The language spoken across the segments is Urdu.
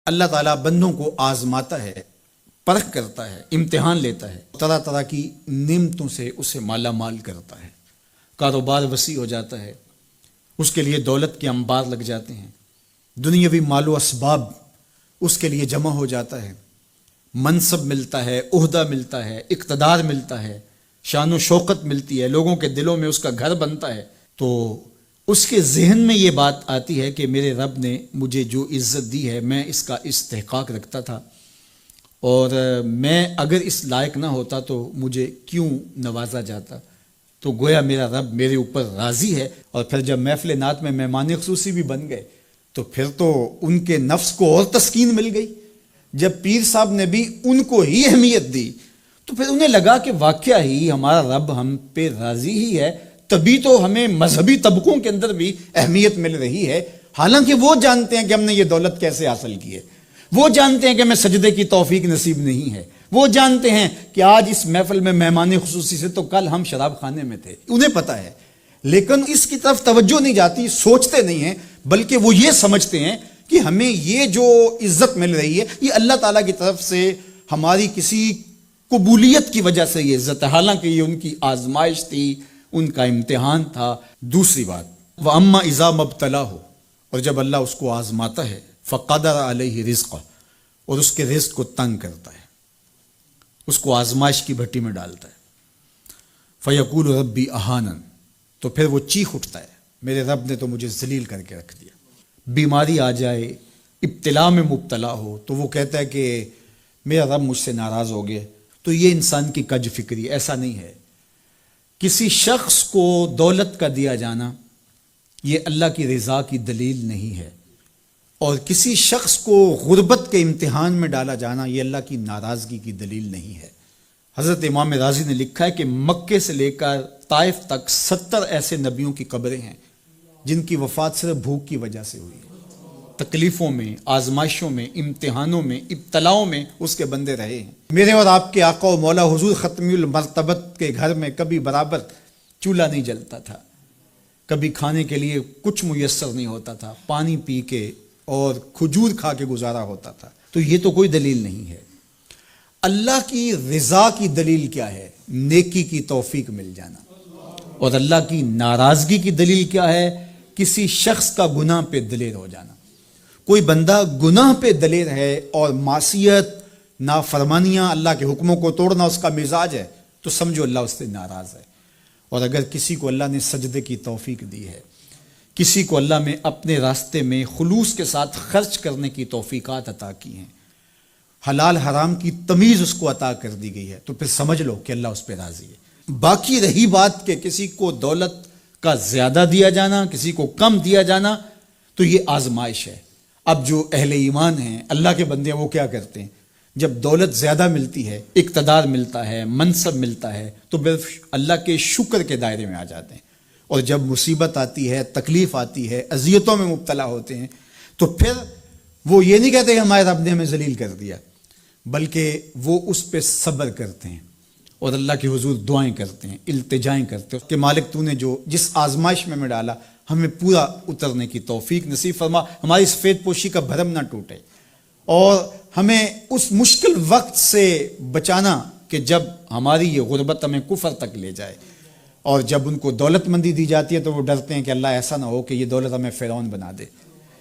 اللہ تعالیٰ بندوں کو آزماتا ہے، پرکھ کرتا ہے، امتحان لیتا ہے، طرح طرح کی نعمتوں سے اسے مالا مال کرتا ہے، کاروبار وسیع ہو جاتا ہے، اس کے لیے دولت کے انبار لگ جاتے ہیں، دنیاوی مال و اسباب اس کے لیے جمع ہو جاتا ہے، منصب ملتا ہے، عہدہ ملتا ہے، اقتدار ملتا ہے، شان و شوکت ملتی ہے، لوگوں کے دلوں میں اس کا گھر بنتا ہے، تو اس کے ذہن میں یہ بات آتی ہے کہ میرے رب نے مجھے جو عزت دی ہے میں اس کا استحقاق رکھتا تھا، اور میں اگر اس لائق نہ ہوتا تو مجھے کیوں نوازا جاتا، تو گویا میرا رب میرے اوپر راضی ہے۔ اور پھر جب محفل نعت میں مہمان خصوصی بھی بن گئے تو پھر تو ان کے نفس کو اور تسکین مل گئی۔ جب پیر صاحب نے بھی ان کو ہی اہمیت دی تو پھر انہیں لگا کہ واقعہ ہی ہمارا رب ہم پہ راضی ہی ہے، تبھی تو ہمیں مذہبی طبقوں کے اندر بھی اہمیت مل رہی ہے، حالانکہ وہ جانتے ہیں کہ ہم نے یہ دولت کیسے حاصل کی ہے، وہ جانتے ہیں کہ ہمیں سجدے کی توفیق نصیب نہیں ہے، وہ جانتے ہیں کہ آج اس محفل میں مہمان خصوصی سے تو کل ہم شراب خانے میں تھے، انہیں پتہ ہے، لیکن اس کی طرف توجہ نہیں جاتی، سوچتے نہیں ہیں، بلکہ وہ یہ سمجھتے ہیں کہ ہمیں یہ جو عزت مل رہی ہے یہ اللہ تعالیٰ کی طرف سے ہماری کسی قبولیت کی وجہ سے یہ عزت ہے، حالانکہ یہ ان کی آزمائش تھی، ان کا امتحان تھا۔ دوسری بات، وَأَمَّا إِذَا مَبْتَلَاهُ، اور جب اللہ اس کو آزماتا ہے، فَقَدَرَ عَلَيْهِ رِزْقَهُ، اور اس کے رزق کو تنگ کرتا ہے، اس کو آزمائش کی بھٹی میں ڈالتا ہے، فَيَقُولُ رَبِّي أَهَانَنِ، تو پھر وہ چیخ اٹھتا ہے، میرے رب نے تو مجھے ذلیل کر کے رکھ دیا۔ بیماری آ جائے، ابتلا میں مبتلا ہو تو وہ کہتا ہے کہ میرا رب مجھ سے ناراض ہو گیا۔ تو یہ انسان کی کج فکری، ایسا نہیں ہے۔ کسی شخص کو دولت کا دیا جانا یہ اللہ کی رضا کی دلیل نہیں ہے، اور کسی شخص کو غربت کے امتحان میں ڈالا جانا یہ اللہ کی ناراضگی کی دلیل نہیں ہے۔ حضرت امام رازی نے لکھا ہے کہ مکے سے لے کر طائف تک 70 ایسے نبیوں کی قبریں ہیں جن کی وفات صرف بھوک کی وجہ سے ہوئی ہے۔ تکلیفوں میں، آزمائشوں میں، امتحانوں میں، ابتلاؤں میں اس کے بندے رہے ہیں۔ میرے اور آپ کے آقا و مولا حضور ختمی المرتبت کے گھر میں کبھی برابر چولہا نہیں جلتا تھا، کبھی کھانے کے لیے کچھ میسر نہیں ہوتا تھا، پانی پی کے اور کھجور کھا کے گزارا ہوتا تھا، تو یہ تو کوئی دلیل نہیں ہے۔ اللہ کی رضا کی دلیل کیا ہے؟ نیکی کی توفیق مل جانا۔ اور اللہ کی ناراضگی کی دلیل کیا ہے؟ کسی شخص کا گناہ پہ دلیر ہو جانا۔ کوئی بندہ گناہ پہ دلیر ہے اور معصیت، نافرمانیاں، اللہ کے حکموں کو توڑنا اس کا مزاج ہے، تو سمجھو اللہ اس سے ناراض ہے۔ اور اگر کسی کو اللہ نے سجدے کی توفیق دی ہے، کسی کو اللہ نے اپنے راستے میں خلوص کے ساتھ خرچ کرنے کی توفیقات عطا کی ہیں، حلال حرام کی تمیز اس کو عطا کر دی گئی ہے، تو پھر سمجھ لو کہ اللہ اس پہ راضی ہے۔ باقی رہی بات کہ کسی کو دولت کا زیادہ دیا جانا، کسی کو کم دیا جانا، تو یہ آزمائش ہے۔ اب جو اہل ایمان ہیں، اللہ کے بندے ہیں، وہ کیا کرتے ہیں؟ جب دولت زیادہ ملتی ہے، اقتدار ملتا ہے، منصب ملتا ہے، تو بس اللہ کے شکر کے دائرے میں آ جاتے ہیں، اور جب مصیبت آتی ہے، تکلیف آتی ہے، اذیتوں میں مبتلا ہوتے ہیں، تو پھر وہ یہ نہیں کہتے کہ ہمارے رب نے ہمیں ذلیل کر دیا، بلکہ وہ اس پہ صبر کرتے ہیں اور اللہ کے حضور دعائیں کرتے ہیں، التجائیں کرتے ہیں کہ مالک تو نے جو جس آزمائش میں ڈالا ہمیں پورا اترنے کی توفیق نصیب فرما، ہماری سفید پوشی کا بھرم نہ ٹوٹے، اور ہمیں اس مشکل وقت سے بچانا کہ جب ہماری یہ غربت ہمیں کفر تک لے جائے۔ اور جب ان کو دولت مندی دی جاتی ہے تو وہ ڈرتے ہیں کہ اللہ ایسا نہ ہو کہ یہ دولت ہمیں فرعون بنا دے،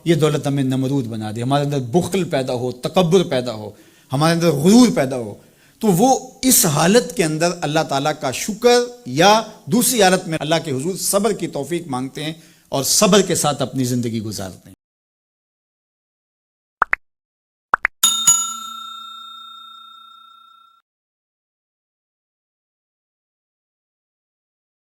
یہ دولت ہمیں نمرود بنا دے، ہمارے اندر بخل پیدا ہو، تکبر پیدا ہو، ہمارے اندر غرور پیدا ہو، تو وہ اس حالت کے اندر اللہ تعالیٰ کا شکر یا دوسری حالت میں اللہ کے حضور صبر کی توفیق مانگتے ہیں اور صبر کے ساتھ اپنی زندگی گزارتے ہیں۔